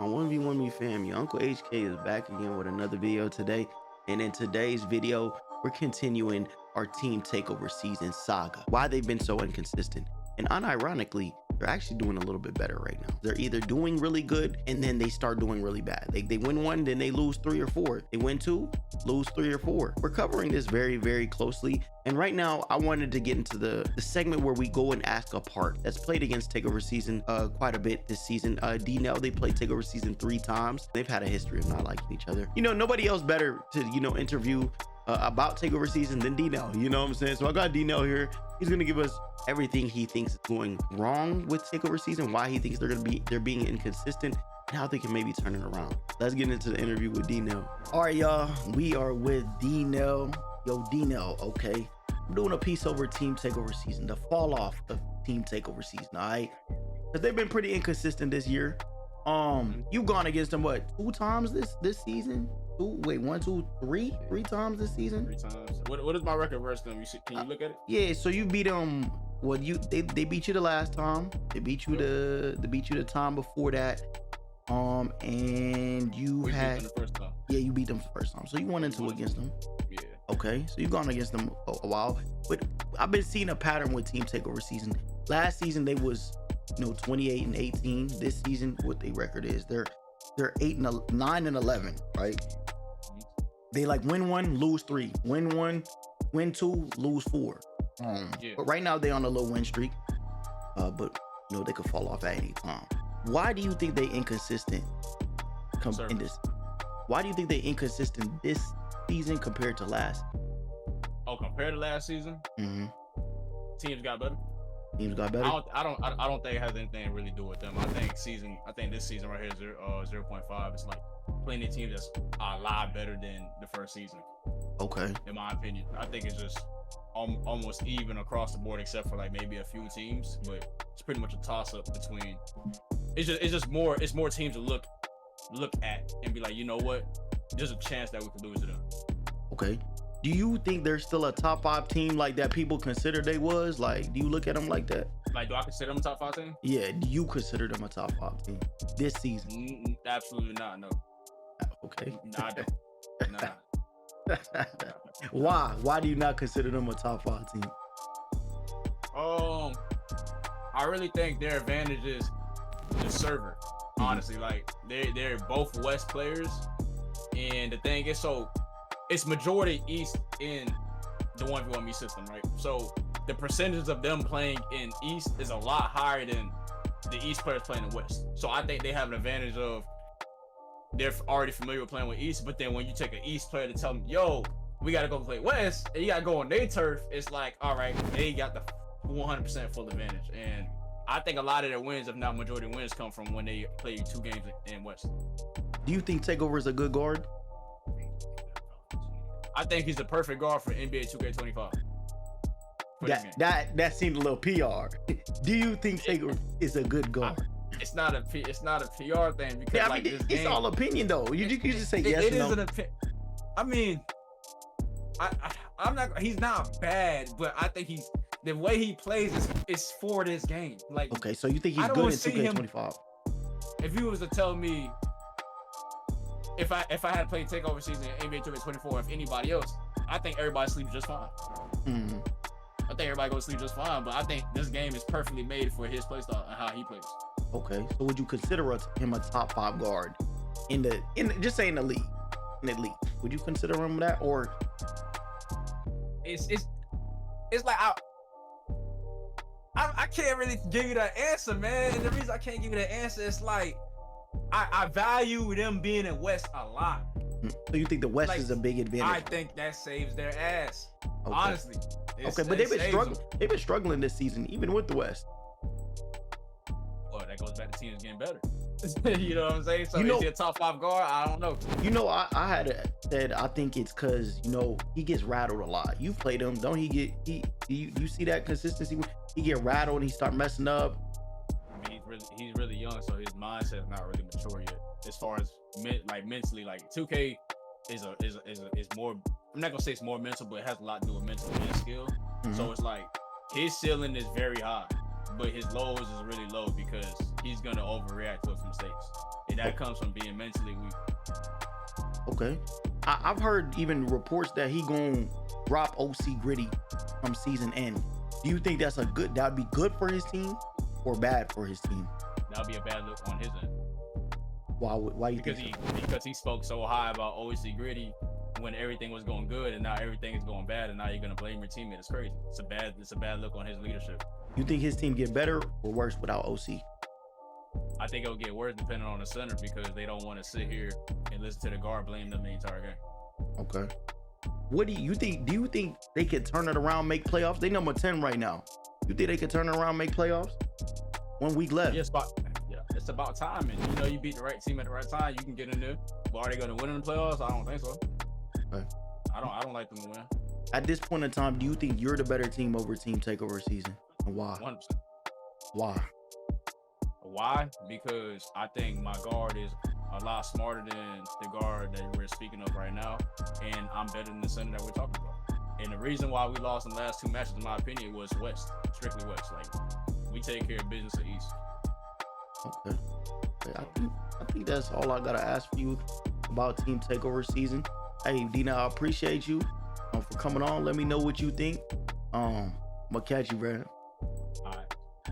On 1v1 Me Fam, your Uncle HK is back again with another video today. And in today's video, we're continuing our team takeover season saga. Why they've been so inconsistent. And unironically, they're actually doing a little bit better right now. They're either doing really good and then they start doing really bad. They win one, then they lose 3 or 4. They win 2, lose 3 or 4. We're covering this very, very closely. And right now, I wanted to get into the segment where we go and ask a part that's played against Takeover Season quite a bit this season. Dnell, they played Takeover Season 3 times. They've had a history of not liking each other. You know, nobody else better to, interview about Takeover Season than Dnell. You know what I'm saying? So I got Dnell here. He's gonna give us everything he thinks is going wrong with Takeover Season, why he thinks they're being inconsistent, and how they can maybe turn it around. Let's get into the interview with Dnell. All right, y'all, we are with Dnell. Yo, Dnell, okay. I'm doing a piece over Team Takeover Season, the fall off of Team Takeover Season, all right? Because they've been pretty inconsistent this year. You've gone against them what, 2 times this season? 1, 2, 3 times this season? 3 times. What is my record versus them? Can you look at it? Yeah, so you beat them. Well, they beat you the last time. They beat you the time before that. And you We beat had them the first time. yeah, you beat them the first time. So you won into against them. Yeah. Okay, so you've gone against them a while, but I've been seeing a pattern with Team Takeover Season. Last season they was 28 and 18. This season, what their record is, they're 9 and 11, right? They like win 1, lose 3, win 1, win 2, lose 4. Yeah. But right now they're on a low win streak. But they could fall off at any time. Why do you think they inconsistent in this? Why do you think they inconsistent this season compared to last? Oh, compared to last season, teams got better. Teams got better. I don't think it has anything to really do with them. I think this season right here, 0.5. It's like plenty of teams that's a lot better than the first season. Okay. In my opinion, I think it's just almost even across the board, except for like maybe a few teams. But it's pretty much a toss up between. It's more teams to look at and be like, you know what? There's a chance that we could lose to them. Okay. Do you think they're still a top 5 team like that people consider they was? Like, do you look at them like that? Like, do I consider them a top 5 team? Yeah, do you consider them a top 5 team this season? Absolutely not, no. Okay. No, I don't. Nah. Why? Why do you not consider them a top 5 team? I really think their advantage is the server. Honestly, like they're both West players, and the thing is, so it's majority East in the 1v1 me system, right? So the percentage of them playing in East is a lot higher than the East players playing in West. So I think they have an advantage of they're already familiar with playing with East, but then when you take an East player to tell them, yo, we gotta go play West, and you gotta go on their turf, it's like, all right, they got the 100% full advantage. And I think a lot of their wins, if not majority wins, come from when they play 2 games in West. Do you think Takeover is a good guard? I think he's the perfect guard for NBA 2K25. That seemed a little PR. Do you think Takeover is a good guard? It's not a PR thing, because yeah, I mean, this it's game, all opinion though. You just say yes it or no. is an opinion. I mean, I'm not. He's not bad, but I think the way he plays is for this game. Like, okay, so you think he's good in 2K25? If you was to tell me, if I had played Takeover Season in NBA 2K24, if anybody else, I think everybody sleeps just fine. I think everybody goes to sleep just fine, but I think this game is perfectly made for his playstyle and how he plays. Okay, so would you consider him a top 5 guard in just say in the league? In the league, would you consider him that, or it's like I can't really give you that answer, man. And the reason I can't give you that answer is like I value them being in West a lot. So you think the West is a big advantage? I think that saves their ass. Okay. Honestly. Okay, but they've been struggling. They've been struggling this season, even with the West. Well, that goes back to teams getting better. You know what I'm saying? So is he a top 5 guard? I don't know. I had said I think it's because he gets rattled a lot. You've played him, don't he? You see that consistency? He get rattled and he start messing up. I mean, he's really young, so his mindset is not really mature yet. As far as mentally, like 2K is more. I'm not gonna say it's more mental, but it has a lot to do with mental and skill. So it's like his ceiling is very high, but his lows is really low because he's gonna overreact to his mistakes, and that comes from being mentally weak. Okay. I've heard even reports that he gonna drop OC Gritty from season end. Do you think that'd be good for his team or bad for his team? That'll be a bad look on his end. Why you because think because he spoke so high about OC Gritty when everything was going good, and now everything is going bad, and now you're gonna blame your teammate. It's crazy. It's a bad look on his leadership. You think his team get better or worse without OC? I think it'll get worse depending on the center because they don't want to sit here and listen to the guard blame them the entire game. Okay. What do you think? Do you think they could turn it around, make playoffs? They number 10 right now. You think they could turn it around, make playoffs? 1 week left. Yeah, it's about time, and you beat the right team at the right time. You can get in there. But are they going to win in the playoffs? I don't think so. Okay. I don't like them to win. At this point in time, do you think you're the better team over Team Takeover season, and why? 100%. Why? Why? Because I think my guard is a lot smarter than the guard that we're speaking of right now, and I'm better than the center that we're talking about. And the reason why we lost in the last 2 matches, in my opinion, was West, strictly West. Like, we take care of business at East. Okay. I think that's all I gotta ask for you about Team Takeover season. Hey, Dnell, I appreciate you for coming on. Let me know what you think. I'm gonna catch you, bro.